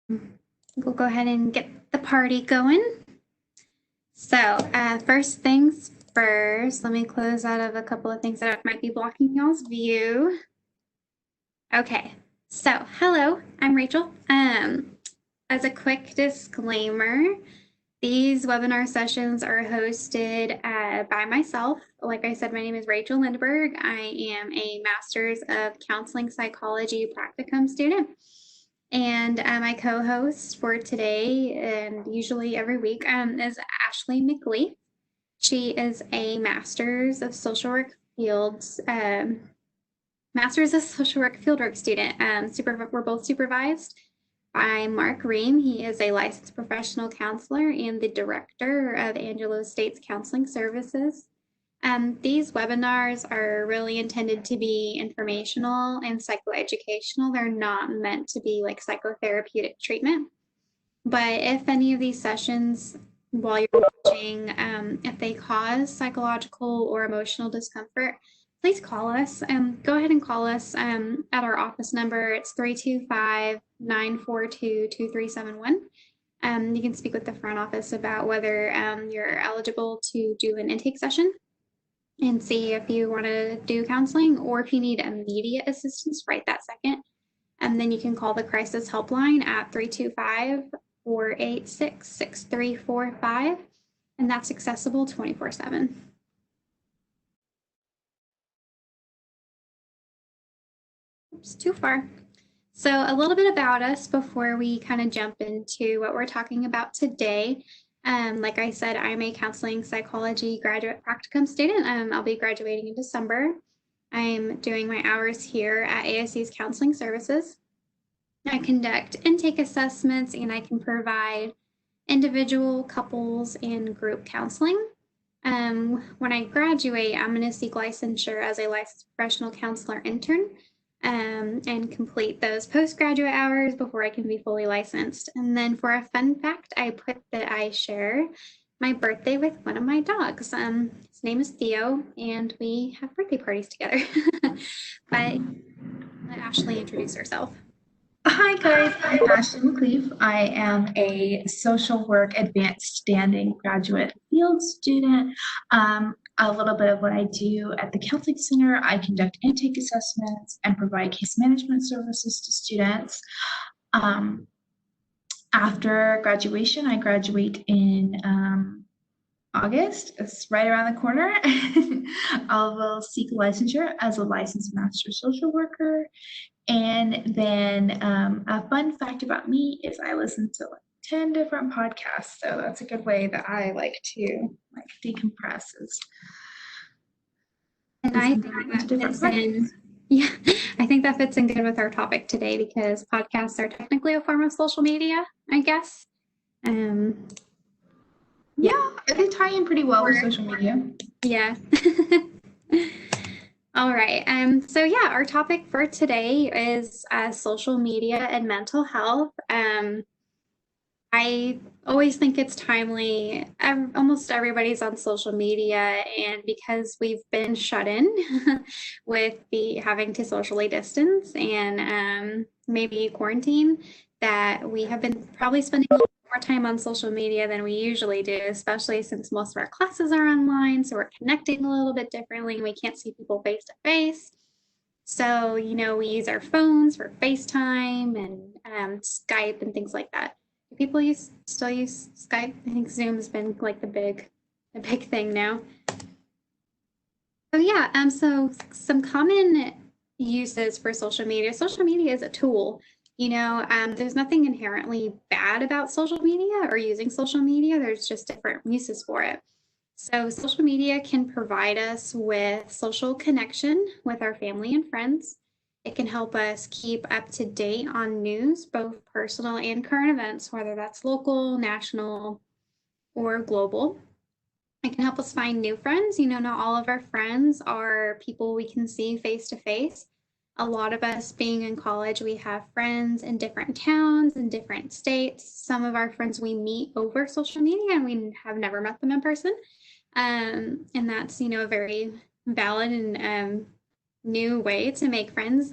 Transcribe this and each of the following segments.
We'll go ahead and get the party going. So, first things first, let me close out of a couple of things that might be blocking y'all's view. Okay, so hello, I'm Rachel. As a quick disclaimer, these webinar sessions are hosted by myself. Like I said, my name is Rachel Lindberg. I am a Master's of Counseling Psychology practicum student. And my co-host for today, and usually every week, is Ashley McLeaf. She is a Master's of Social Work Fields, Master's of Social Work Fieldwork student. We're both supervised by Mark Ream. He is a licensed professional counselor and the director of Angelo Estates Counseling Services. These webinars are really intended to be informational and psychoeducational. They're not meant to be like psychotherapeutic treatment. But if any of these sessions, while you're watching, if they cause psychological or emotional discomfort, please call us. Go ahead and call us at our office number. It's 325-942-2371. You can speak with the front office about whether you're eligible to do an intake session and see if you want to do counseling, or if you need immediate assistance right that second. And then you can call the crisis helpline at 325-486-6345, and that's accessible 24/7. Oops, too far. So a little bit about us before we kind of jump into what we're talking about today. Like I said, I'm a counseling psychology graduate practicum student. I'll be graduating in December. I'm doing my hours here at ASC's Counseling Services. I conduct intake assessments, and I can provide individual, couples, and group counseling. When I graduate, I'm going to seek licensure as a licensed professional counselor intern, and complete those postgraduate hours before I can be fully licensed. And then for a fun fact, I put that I share my birthday with one of my dogs. His name is Theo, and we have birthday parties together. But let Ashley introduce herself. Hi guys, I'm Ashley McLeaf. I am a social work advanced standing graduate field student. A little bit of what I do at the Counseling Center: I conduct intake assessments and provide case management services to students. After graduation, I graduate in August. It's right around the corner. I will seek licensure as a licensed master social worker. And then a fun fact about me is I listen to like 10 different podcasts. So that's a good way that I like to decompress is And I think that fits in, yeah, I think that fits in good with our topic today, because podcasts are technically a form of social media, I guess. Yeah, they tie in pretty well with social media. Yeah. All right. So yeah, our topic for today is social media and mental health. I always think it's timely. Almost everybody's on social media, and because we've been shut in with the having to socially distance and maybe quarantine, that we have been probably spending a little more time on social media than we usually do, especially since most of our classes are online. So we're connecting a little bit differently. We can't see people face to face. So, we use our phones for FaceTime and Skype and things like that. Do people still use Skype? I think Zoom's been like the big thing now. So yeah, so some common uses for social media. Social media is a tool. There's nothing inherently bad about social media or using social media. There's just different uses for it. So social media can provide us with social connection with our family and friends. It can help us keep up to date on news, both personal and current events, whether that's local, national, or global. It can help us find new friends. Not all of our friends are people we can see face to face. A lot of us being in college, we have friends in different towns and different states. Some of our friends we meet over social media and we have never met them in person. And that's, a very valid and new way to make friends.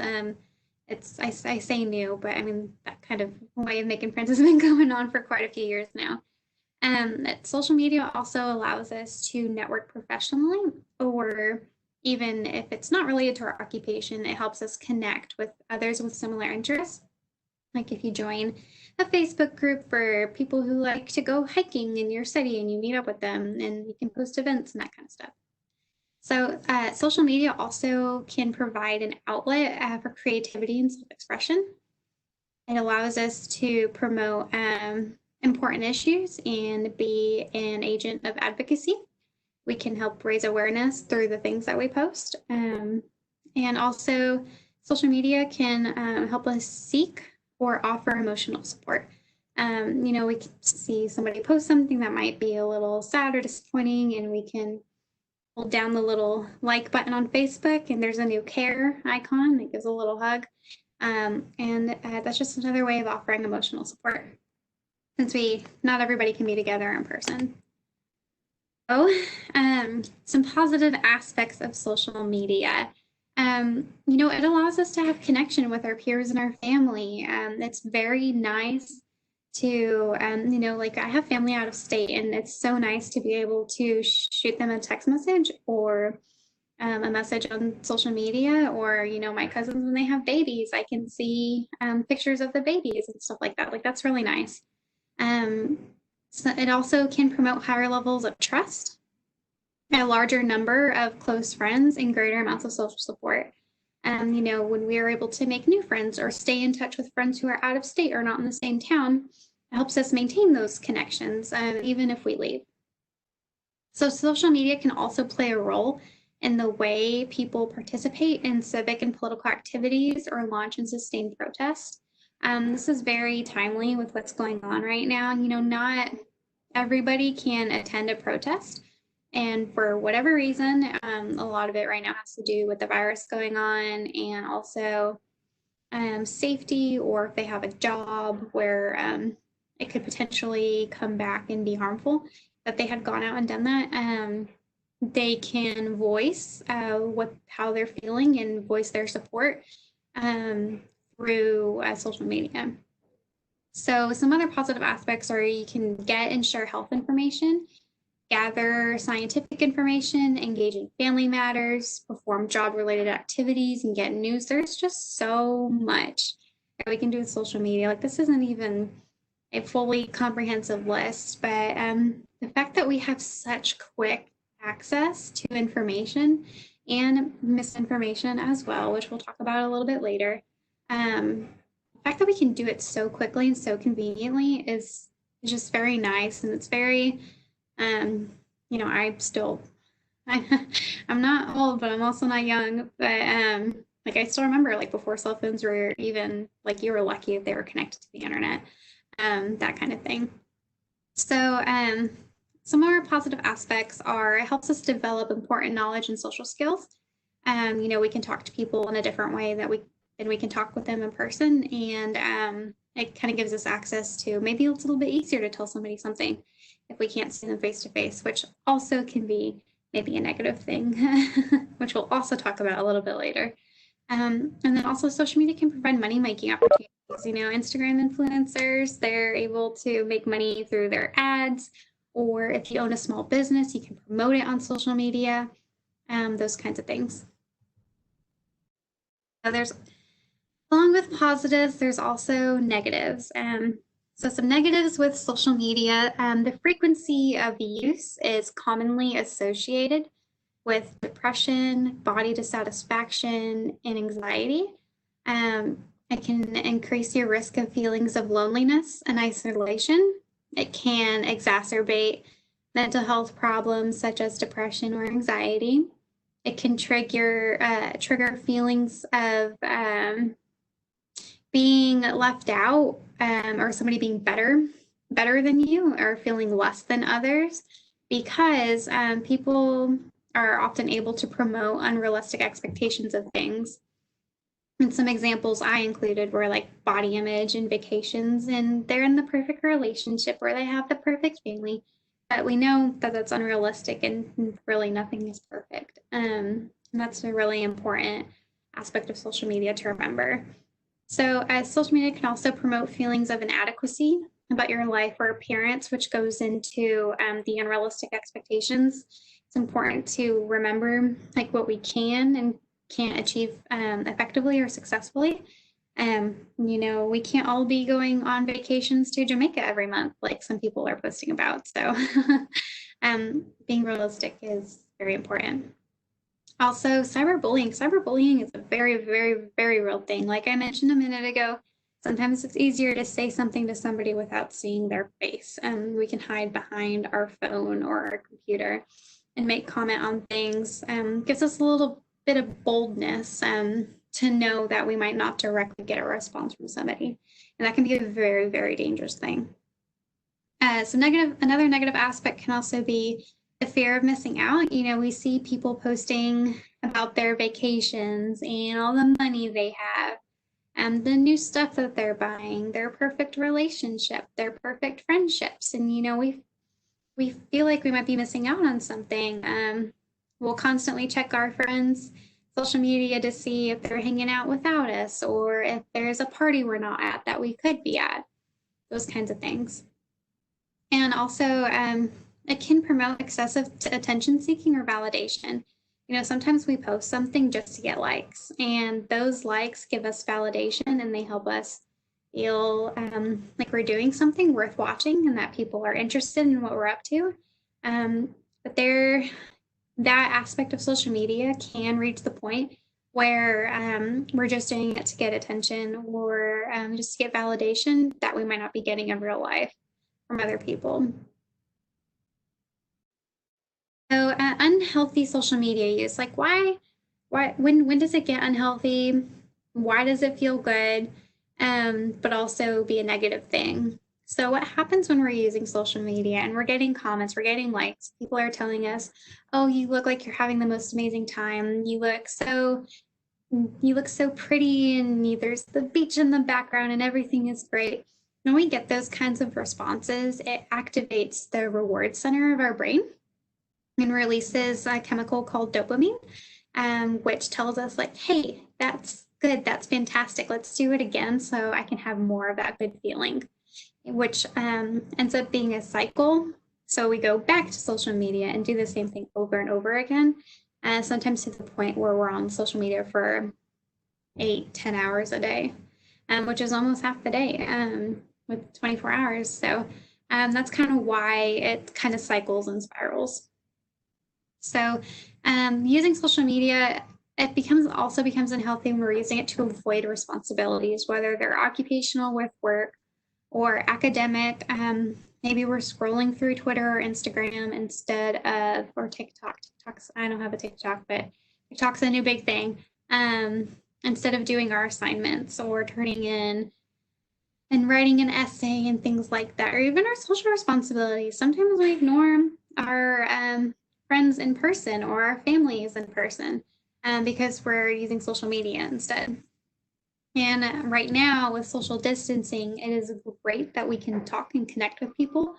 I say new, but I mean, that kind of way of making friends has been going on for quite a few years now. Social media also allows us to network professionally, or even if it's not related to our occupation, it helps us connect with others with similar interests. Like if you join a Facebook group for people who like to go hiking in your city and you meet up with them and you can post events and that kind of stuff. So, social media also can provide an outlet for creativity and self expression. It allows us to promote important issues and be an agent of advocacy. We can help raise awareness through the things that we post. And also, social media can help us seek or offer emotional support. We can see somebody post something that might be a little sad or disappointing, and we can hold down the little like button on Facebook, and there's a new care icon that gives a little hug. And that's just another way of offering emotional support since not everybody can be together in person. So, some positive aspects of social media. It allows us to have connection with our peers and our family. It's very nice to, like I have family out of state, and it's so nice to be able to shoot them a text message or a message on social media, or my cousins when they have babies, I can see pictures of the babies and stuff like that. Like that's really nice. Um, so it also can promote higher levels of trust, a larger number of close friends, and greater amounts of social support. When we are able to make new friends or stay in touch with friends who are out of state or not in the same town, it helps us maintain those connections, even if we leave. So, social media can also play a role in the way people participate in civic and political activities or launch and sustain protests. This is very timely with what's going on right now. Not everybody can attend a protest. And for whatever reason, a lot of it right now has to do with the virus going on and also safety, or if they have a job where it could potentially come back and be harmful, that they had gone out and done that. They can voice how they're feeling and voice their support through social media. So some other positive aspects are you can get and share health information, gather scientific information, engage in family matters, perform job-related activities, and get news. There's just so much that we can do with social media. Like this isn't even a fully comprehensive list, but the fact that we have such quick access to information and misinformation as well, which we'll talk about a little bit later. The fact that we can do it so quickly and so conveniently is just very nice, and it's very I still, I'm not old, but I'm also not young. But like I still remember, like before cell phones were even like you were lucky if they were connected to the internet, that kind of thing. So some of our positive aspects are it helps us develop important knowledge and social skills. We can talk to people in a different way than we can talk with them in person, and it kind of gives us access to maybe it's a little bit easier to tell somebody something if we can't see them face to face, which also can be maybe a negative thing, which we'll also talk about a little bit later. And then also social media can provide money making opportunities. Instagram influencers, they're able to make money through their ads, or if you own a small business, you can promote it on social media, those kinds of things. There's Along with positives, there's also negatives. So some negatives with social media, the frequency of use is commonly associated with depression, body dissatisfaction, and anxiety. It can increase your risk of feelings of loneliness and isolation. It can exacerbate mental health problems such as depression or anxiety. It can trigger feelings of being left out, or somebody being better than you, or feeling less than others, because people are often able to promote unrealistic expectations of things. And some examples I included were like body image and vacations, and they're in the perfect relationship where they have the perfect family, but we know that that's unrealistic and really nothing is perfect. And that's a really important aspect of social media to remember. So, social media can also promote feelings of inadequacy about your life or appearance, which goes into the unrealistic expectations. It's important to remember like what we can and can't achieve effectively or successfully. We can't all be going on vacations to Jamaica every month, like some people are posting about. So, being realistic is very important. Also, cyberbullying. Cyberbullying is a very, very, very real thing. Like I mentioned a minute ago, sometimes it's easier to say something to somebody without seeing their face. We can hide behind our phone or our computer and make comment on things. Gives us a little bit of boldness to know that we might not directly get a response from somebody. And that can be a very, very dangerous thing. Another negative aspect can also be the fear of missing out. We see people posting about their vacations and all the money they have and the new stuff that they're buying, their perfect relationship, their perfect friendships. And, we feel like we might be missing out on something. We'll constantly check our friends' social media to see if they're hanging out without us or if there's a party we're not at that we could be at, those kinds of things. And also, it can promote excessive attention seeking or validation. Sometimes we post something just to get likes, and those likes give us validation and they help us feel like we're doing something worth watching and that people are interested in what we're up to. But that aspect of social media can reach the point where we're just doing it to get attention or just to get validation that we might not be getting in real life from other people. So, unhealthy social media use, like when does it get unhealthy? Why does it feel good, but also be a negative thing? So, what happens when we're using social media and we're getting comments, we're getting likes? People are telling us, "Oh, you look like you're having the most amazing time. You look so pretty, and there's the beach in the background, and everything is great." When we get those kinds of responses, it activates the reward center of our brain and releases a chemical called dopamine, which tells us, like, hey, that's good, that's fantastic, let's do it again so I can have more of that good feeling, which ends up being a cycle. So we go back to social media and do the same thing over and over again, sometimes to the point where we're on social media for 8-10 hours a day, which is almost half the day with 24 hours. So that's kind of why it kind of cycles and spirals. So using social media, it becomes unhealthy when we're using it to avoid responsibilities, whether they're occupational with work or academic. Maybe we're scrolling through Twitter or Instagram instead of, or TikTok. I don't have a TikTok, but TikTok's a new big thing. Instead of doing our assignments or turning in and writing an essay and things like that, or even our social responsibilities. Sometimes we ignore our friends in person or our families in person because we're using social media instead. And right now, with social distancing, it is great that we can talk and connect with people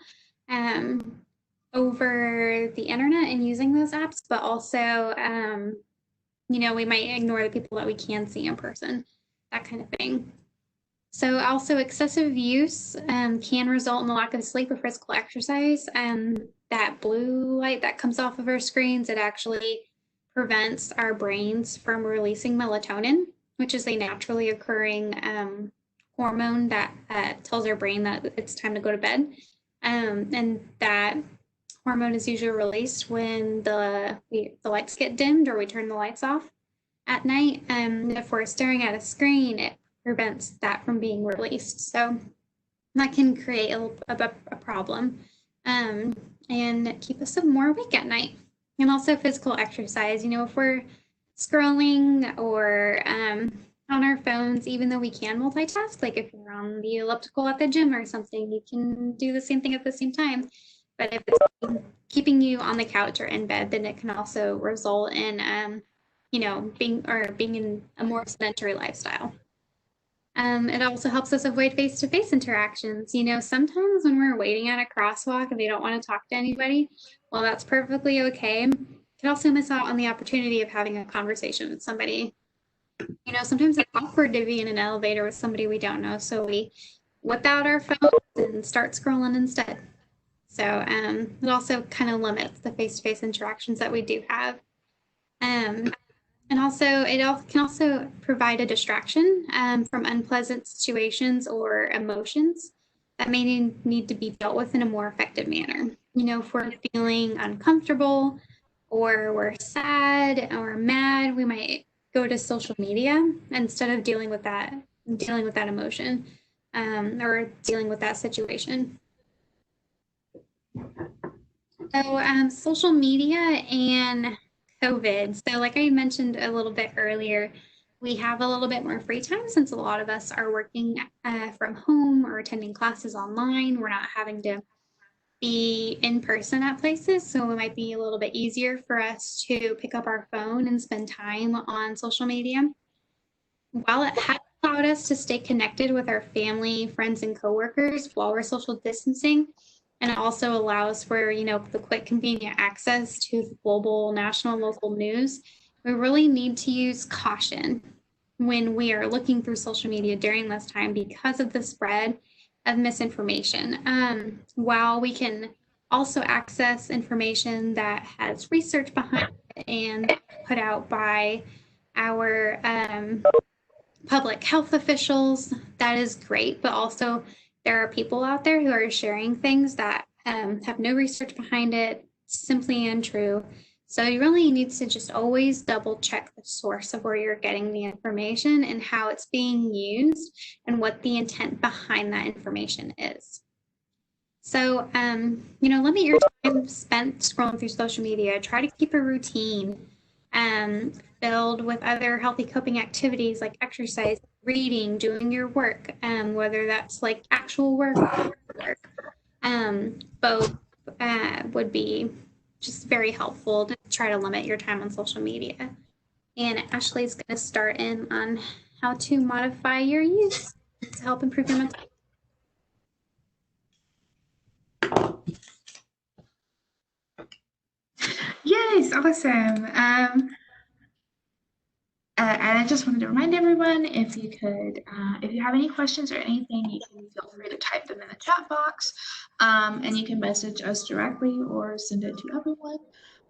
over the internet and using those apps, but also, we might ignore the people that we can see in person, that kind of thing. So, also, excessive use can result in the lack of sleep or physical exercise. That blue light that comes off of our screens, it actually prevents our brains from releasing melatonin, which is a naturally occurring hormone that tells our brain that it's time to go to bed. And that hormone is usually released when the lights get dimmed or we turn the lights off at night. If we're staring at a screen, it prevents that from being released. So that can create a problem and keep us more awake at night. And also physical exercise. If we're scrolling or on our phones, even though we can multitask, like if you're on the elliptical at the gym or something, you can do the same thing at the same time. But if it's keeping you on the couch or in bed, then it can also result in, being in a more sedentary lifestyle. It also helps us avoid face-to-face interactions. Sometimes when we're waiting at a crosswalk and we don't want to talk to anybody, well, that's perfectly okay. You can also miss out on the opportunity of having a conversation with somebody. Sometimes it's awkward to be in an elevator with somebody we don't know, so we whip out our phones and start scrolling instead. So it also kind of limits the face-to-face interactions that we do have. Um, and also, can also provide a distraction from unpleasant situations or emotions that may need to be dealt with in a more effective manner. If we're feeling uncomfortable or we're sad or mad, we might go to social media instead of dealing with that emotion or dealing with that situation. So, social media and COVID. So, like I mentioned a little bit earlier, we have a little bit more free time since a lot of us are working from home or attending classes online. We're not having to be in person at places. So, it might be a little bit easier for us to pick up our phone and spend time on social media. While it has allowed us to stay connected with our family, friends, and coworkers while we're social distancing, and it also allows for, the quick, convenient access to global, national, local news, we really need to use caution when we are looking through social media during this time because of the spread of misinformation. While we can also access information that has research behind it and put out by our public health officials, that is great, but also there are people out there who are sharing things that have no research behind it, simply untrue. So you really need to just always double check the source of where you're getting the information and how it's being used and what the intent behind that information is. So, limit your time spent scrolling through social media. Try to keep a routine um, filled with other healthy coping activities like exercise, reading, doing your work, whether that's like actual work or work. Both would be just very helpful to try to limit your time on social media. And Ashley's going to start in on how to modify your use to help improve your mental. Yes, awesome. And I just wanted to remind everyone, if you have any questions or anything, you can feel free to type them in the chat box, and you can message us directly or send it to everyone.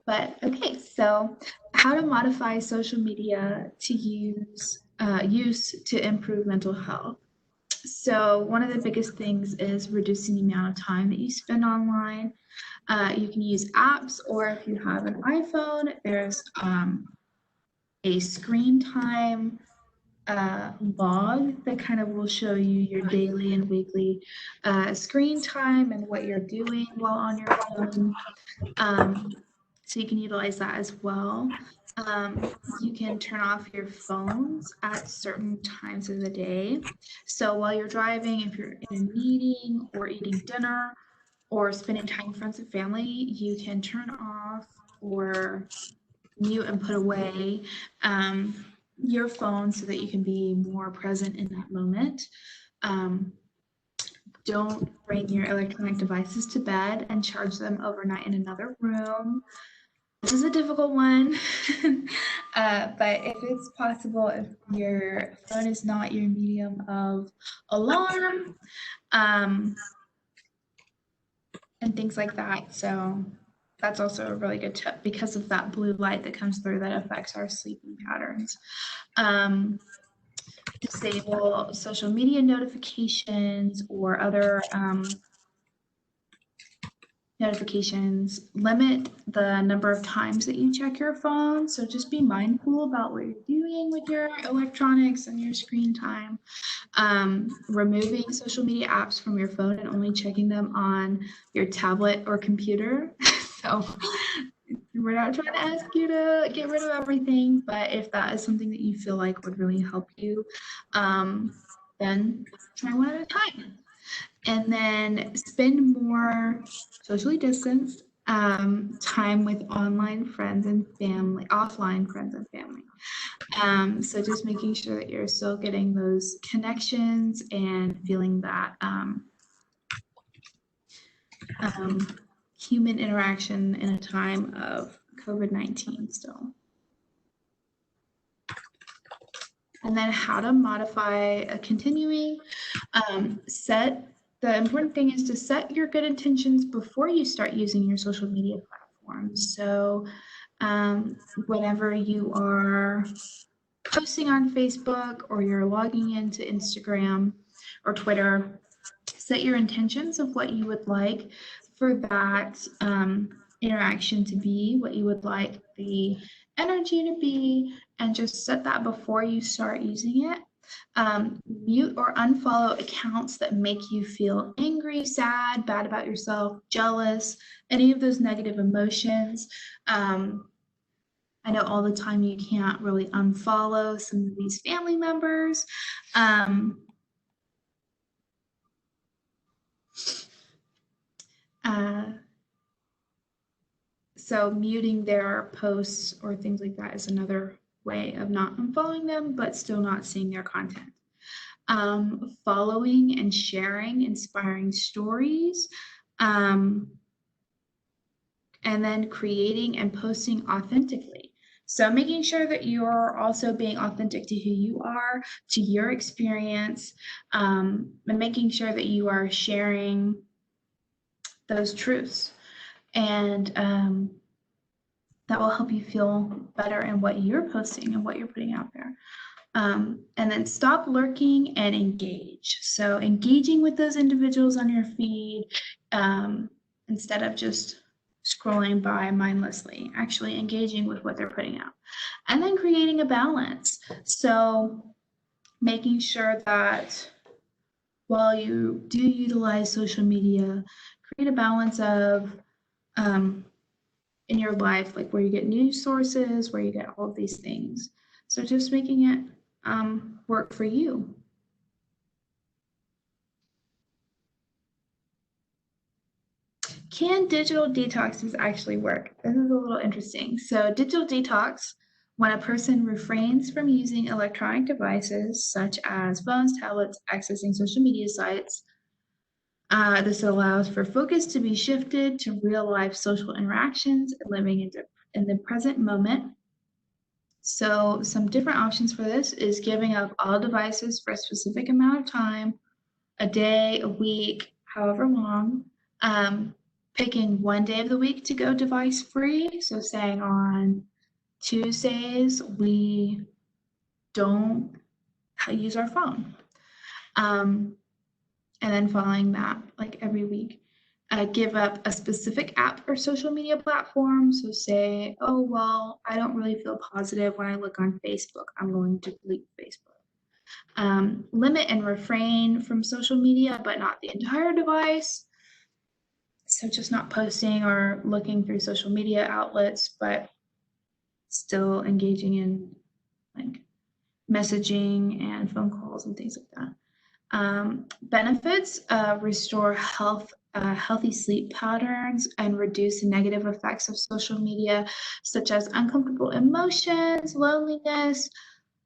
But okay, so how to modify social media to use to improve mental health. So one of the biggest things is reducing the amount of time that you spend online. You can use apps, or if you have an iPhone, there's a screen time log that kind of will show you your daily and weekly screen time and what you're doing while on your phone. So you can utilize that as well. You can turn off your phones at certain times of the day. So while you're driving, if you're in a meeting or eating dinner or spending time with friends and family, you can turn off or mute and put away your phone so that you can be more present in that moment. Don't bring your electronic devices to bed and charge them overnight in another room. This is a difficult one, but if it's possible, if your phone is not your medium of alarm, and things like that. So that's also a really good tip because of that blue light that comes through that affects our sleeping patterns. Disable social media notifications or other notifications. Limit the number of times that you check your phone. So just be mindful about what you're doing with your electronics and your screen time. Removing social media apps from your phone and only checking them on your tablet or computer. So we're not trying to ask you to get rid of everything, but if that is something that you feel like would really help you, then try one at a time. And then spend more socially distanced time with online friends and family, offline friends and family. So just making sure that you're still getting those connections and feeling that human interaction in a time of COVID-19 still. And then how to modify continuing. The important thing is to set your good intentions before you start using your social media platforms. So whenever you are posting on Facebook or you're logging into Instagram or Twitter, set your intentions of what you would like for that interaction to be, what you would like the energy to be, and just set that before you start using it. Mute or unfollow accounts that make you feel angry, sad, bad about yourself, jealous, any of those negative emotions. I know all the time you can't really unfollow some of these family members. So muting their posts or things like that is another way of not unfollowing them, but still not seeing their content. Following and sharing inspiring stories, and then creating and posting authentically. So making sure that you're also being authentic to who you are, to your experience, and making sure that you are sharing those truths. And that will help you feel better in what you're posting and what you're putting out there. And then stop lurking and engage. So engaging with those individuals on your feed instead of just scrolling by mindlessly, actually engaging with what they're putting out. And then creating a balance. So making sure that while you do utilize social media, create a balance of in your life, like where you get news sources, where you get all of these things. So just making it work for you. Can digital detoxes actually work? This is a little interesting. So digital detox, when a person refrains from using electronic devices such as phones, tablets, accessing social media sites, this allows for focus to be shifted to real life social interactions and living in the present moment. So some different options for this is giving up all devices for a specific amount of time, a day, a week, however long. Picking one day of the week to go device free. So saying on Tuesdays, we don't use our phone. And then following that like every week. Give up a specific app or social media platform. So say, oh, well, I don't really feel positive when I look on Facebook. I'm going to delete Facebook. Limit and refrain from social media, but not the entire device. So just not posting or looking through social media outlets, but still engaging in like messaging and phone calls and things like that. Benefits, restore healthy sleep patterns and reduce the negative effects of social media, such as uncomfortable emotions, loneliness,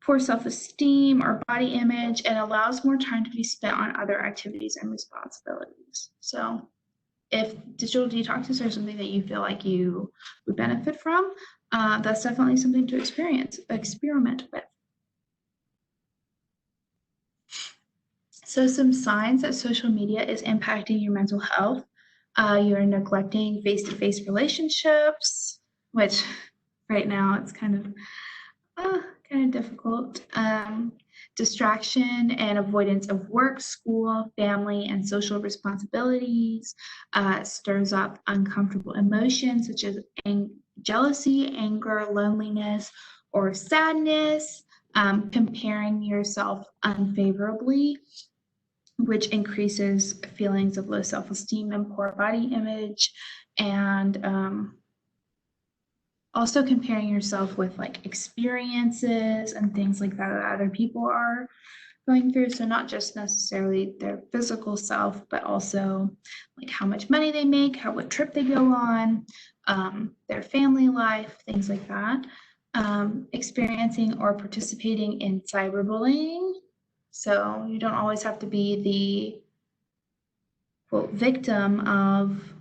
poor self-esteem or body image, and allows more time to be spent on other activities and responsibilities. So if digital detoxes are something that you feel like you would benefit from, that's definitely something to experiment with. So some signs that social media is impacting your mental health. You're neglecting face-to-face relationships, which right now it's kind of difficult. Distraction and avoidance of work, school, family, and social responsibilities. Stirs up uncomfortable emotions such as jealousy, anger, loneliness, or sadness. Comparing yourself unfavorably, which increases feelings of low self-esteem and poor body image, and also comparing yourself with like experiences and things like that other people are going through. So not just necessarily their physical self, but also like how much money they make, what trip they go on, their family life, things like that. Experiencing or participating in cyberbullying. So you don't always have to be the quote victim of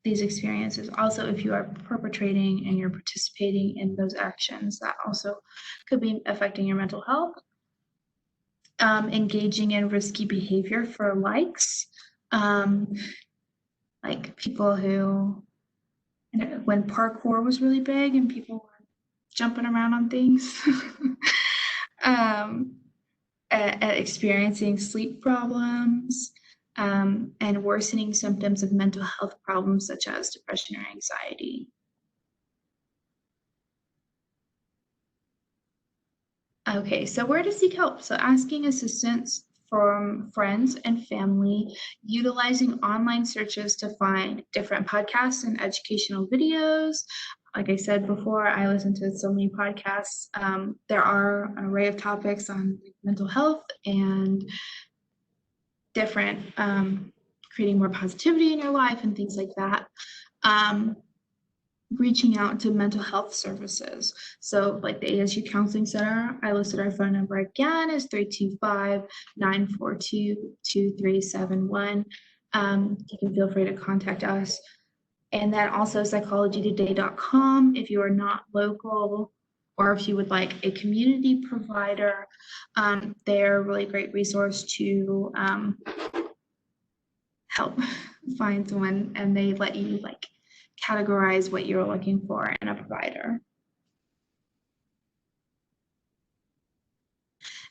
these experiences. Also, if you are perpetrating and you're participating in those actions, that also could be affecting your mental health. engaging in risky behavior for likes. Um, like people who, when parkour was really big and people were jumping around on things, um, experiencing sleep problems, and worsening symptoms of mental health problems such as depression or anxiety. Okay, so where to seek help? So asking assistance from friends and family, utilizing online searches to find different podcasts and educational videos. Like I said before, I listen to so many podcasts. There are an array of topics on mental health and different, creating more positivity in your life and things like that. Reaching out to mental health services. So like the ASU Counseling Center, I listed our phone number again is 325-942-2371. You can feel free to contact us. And then also psychologytoday.com if you are not local or if you would like a community provider. They're a really great resource to help find someone, and they let you like categorize what you're looking for in a provider.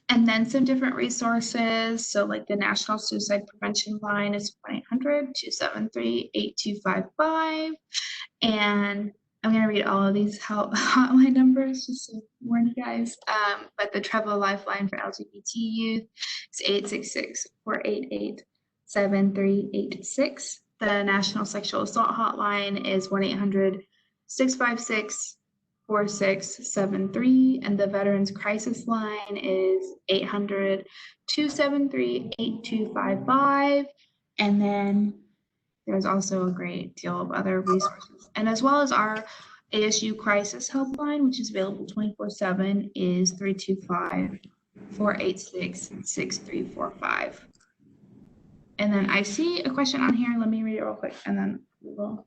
And then some different resources. So like the National Suicide Prevention Line is 1-800-273-8255. And I'm going to read all of these hotline numbers just to warn you guys. But the Travel Lifeline for LGBT youth is 866-488-7386. The National Sexual Assault Hotline is 1-800-656-4673. And the Veterans Crisis Line is 800-273-8255. And then there's also a great deal of other resources. And as well as our ASU Crisis Helpline, which is available 24/7, is 325-486-6345. And then I see a question on here. Let me read it real quick and then we will.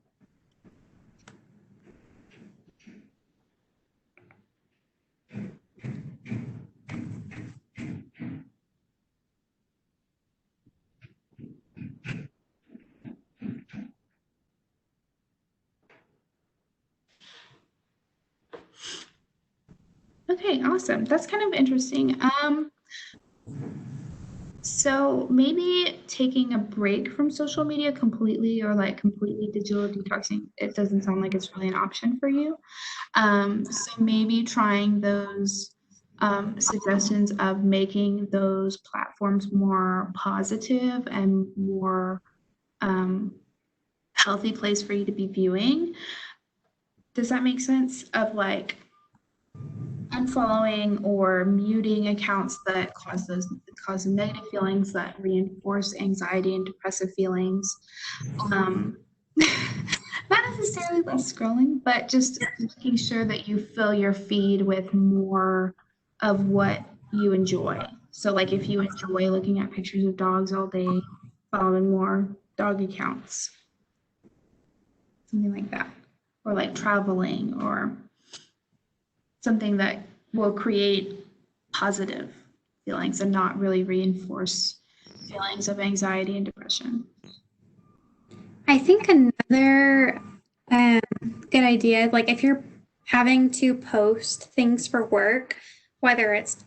Okay, awesome. That's kind of interesting. So maybe taking a break from social media completely, or like completely digital detoxing, it doesn't sound like it's really an option for you. So maybe trying those suggestions of making those platforms more positive and more healthy place for you to be viewing. Does that make sense? Of like unfollowing or muting accounts that cause negative feelings, that reinforce anxiety and depressive feelings. Not necessarily less scrolling, but just making sure that you fill your feed with more of what you enjoy. So like if you enjoy looking at pictures of dogs all day, following more dog accounts, something like that, or like traveling, or something that will create positive feelings and not really reinforce feelings of anxiety and depression. I think another good idea, like if you're having to post things for work, whether it's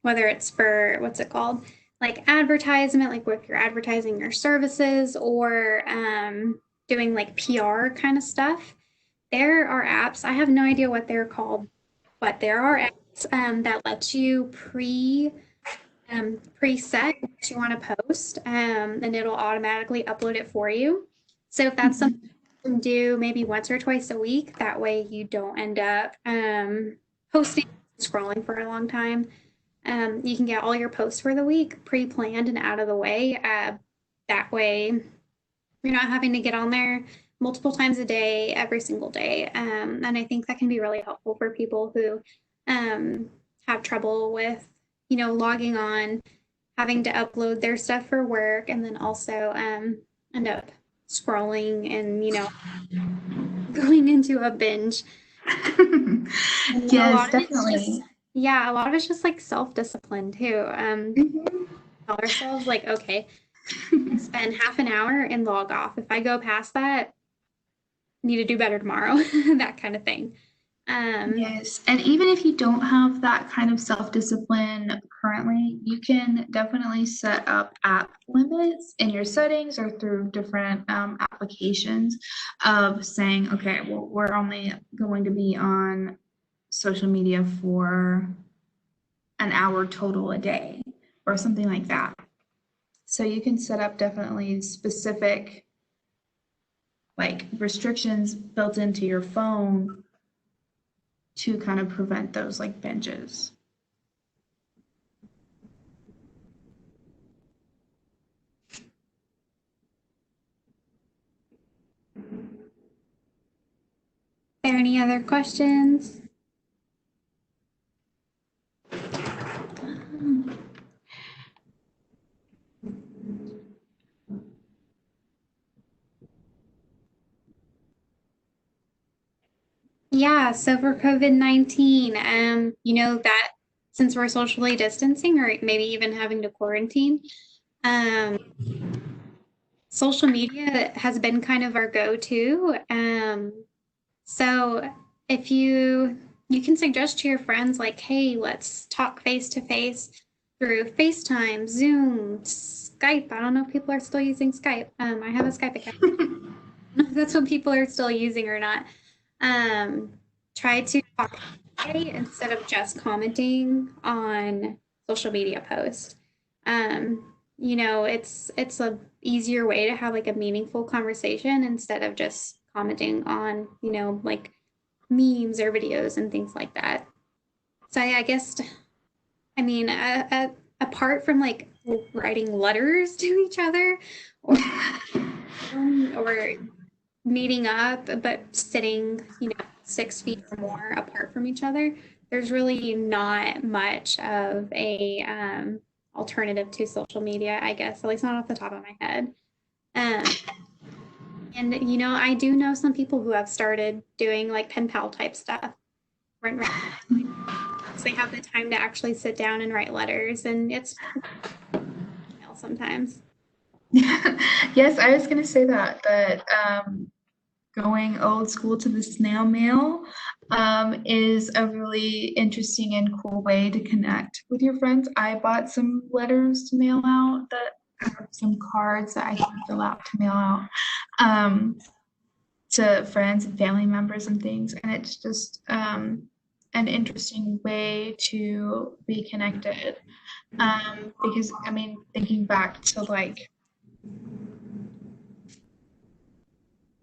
whether it's for what's it called, like advertisement, like if you're advertising your services or doing like PR kind of stuff, there are apps. I have no idea what they're called, but there are apps that let you preset what you want to post, and it'll automatically upload it for you. So if that's something you can do maybe once or twice a week, that way you don't end up posting, scrolling for a long time. You can get all your posts for the week pre-planned and out of the way. That way you're not having to get on there multiple times a day, every single day. And I think that can be really helpful for people who have trouble with, logging on, having to upload their stuff for work, and then also end up scrolling and, going into a binge. Yes, definitely. Yeah, a lot of it's just like self-discipline too. Mhm. Tell ourselves like, okay, spend half an hour and log off. If I go past that, need to do better tomorrow, that kind of thing. Um, Yes, and even if you don't have that kind of self-discipline currently, you can definitely set up app limits in your settings or through different applications of saying, okay, well, we're only going to be on social media for an hour total a day or something like that. So you can set up definitely specific like restrictions built into your phone to kind of prevent those like binges. there any other questions? Yeah, so for COVID-19, that since we're socially distancing or maybe even having to quarantine, um, social media has been kind of our go-to. So if you can suggest to your friends like, hey, let's talk face to face through FaceTime, Zoom, Skype. I don't know if people are still using Skype. I have a Skype account. If that's what people are still using or not. Um, Try to talk instead of just commenting on social media posts. It's a easier way to have like a meaningful conversation instead of just commenting on, like memes or videos and things like that. So I guess, I mean, apart from like writing letters to each other or or meeting up, but sitting, 6 feet or more apart from each other, there's really not much of a alternative to social media, I guess, at least not off the top of my head. Um, and I do know some people who have started doing like pen pal type stuff. Right, so they have the time to actually sit down and write letters, and it's sometimes. Yes, I was going to say that going old school to the snail mail is a really interesting and cool way to connect with your friends. I bought some letters to mail out that some cards that I can fill out to mail out to friends and family members and things, and it's just an interesting way to be connected. Because I mean, thinking back to like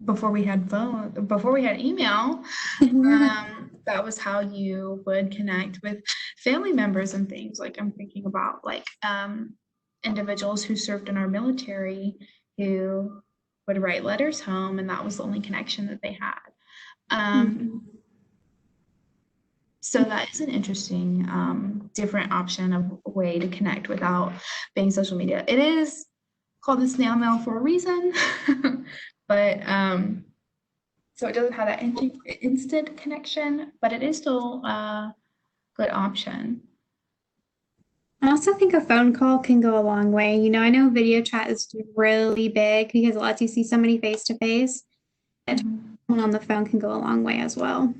before we had email, that was how you would connect with family members and things. Like I'm thinking about like individuals who served in our military who would write letters home, and that was the only connection that they had. Um, Mhm. so that is an interesting, different option of a way to connect without being social media. It is called the snail mail for a reason, but so it doesn't have that instant connection, but it is still a good option. I also think a phone call can go a long way. I know video chat is really big because it lets you see somebody face to face. That Mhm. on the phone can go a long way as well.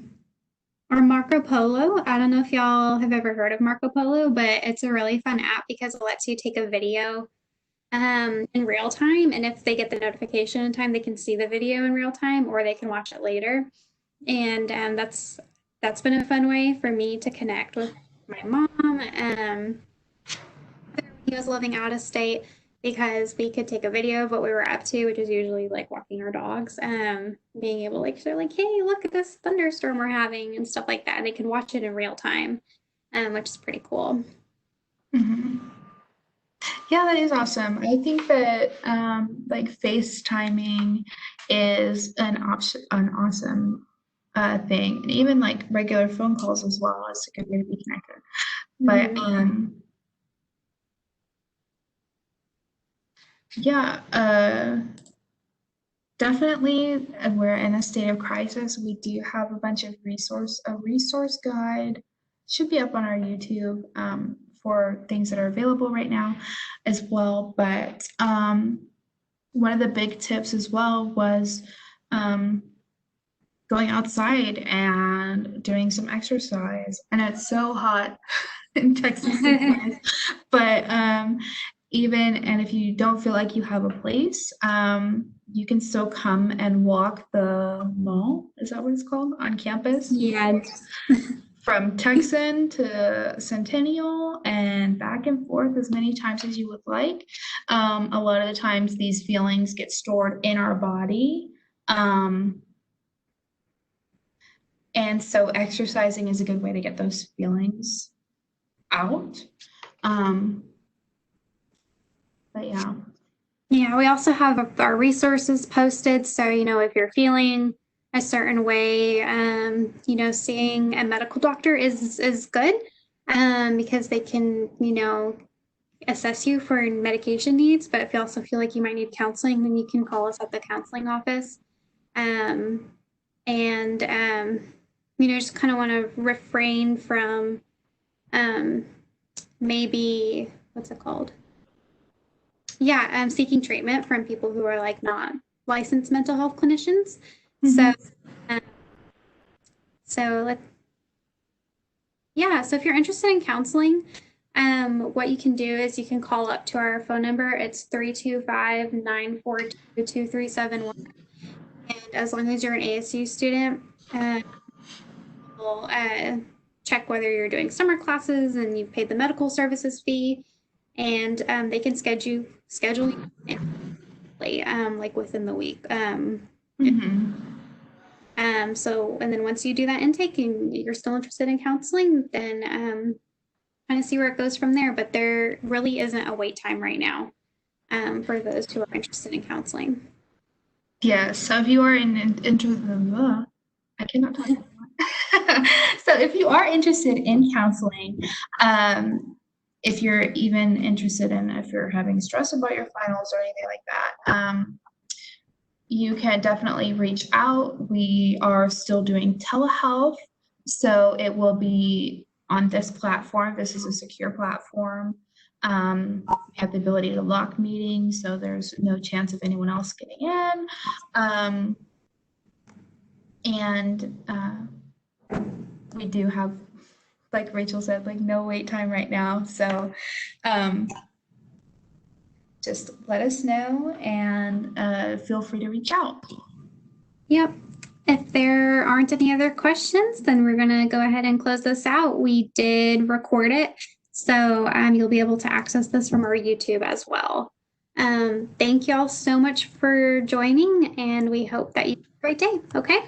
Or Marco Polo. I don't know if y'all have ever heard of Marco Polo, but it's a really fun app because it lets you take a video in real time. And if they get the notification in time, they can see the video in real time or they can watch it later. And that's been a fun way for me to connect with my mom. He was living out of state because we could take a video of what we were up to, which is usually like walking our dogs. Being able to like show like, hey, look at this thunderstorm we're having and stuff like that. And they can watch it in real time, which is pretty cool. Mhm. Yeah, that is awesome. I think that like FaceTiming is an awesome thing, and even like regular phone calls as well is a good way to be connected. But Mm-hmm. yeah, definitely, we're in a state of crisis. We do have a bunch of a resource guide should be up on our YouTube for things that are available right now as well. But one of the big tips as well was um, going outside and doing some exercise. And it's so hot in Texas sometimes. But even and if you don't feel like you have a place, you can still come and walk the mall. Is that what it's called on campus? Yeah. From Texan to Centennial and back and forth as many times as you would like. A lot of the times these feelings get stored in our body. And so exercising is a good way to get those feelings out. But yeah. Yeah, we also have our resources posted. So, if you're feeling a certain way, seeing a medical doctor is good, because they can, assess you for medication needs. But if you also feel like you might need counseling, then you can call us at the counseling office. And just kind of want to refrain from maybe, what's it called? Yeah, seeking treatment from people who are like not licensed mental health clinicians. Mm-hmm. Um, so so if you're interested in counseling, what you can do is you can call up to our phone number. It's 325-942-2371. And as long as you're an ASU student, we'll check whether you're doing summer classes and you've paid the medical services fee, and they can schedule you like within the week. And then once you do that intake and you're still interested in counseling, then kind of see where it goes from there. But there really isn't a wait time right now for those who are interested in counseling. Yeah, so if you are I cannot talk anymore. So if you are interested in counseling, if you're even interested in if you're having stress about your finals or anything like that, you can definitely reach out. We are still doing telehealth, so it will be on this platform. This is a secure platform. We have the ability to lock meetings, so there's no chance of anyone else getting in. We do have, like Rachel said, like no wait time right now. So just let us know and feel free to reach out. Yep. If there aren't any other questions, then we're going to go ahead and close this out. We did record it, so you'll be able to access this from our YouTube as well. Thank you all so much for joining, and we hope that you have a great day. Okay.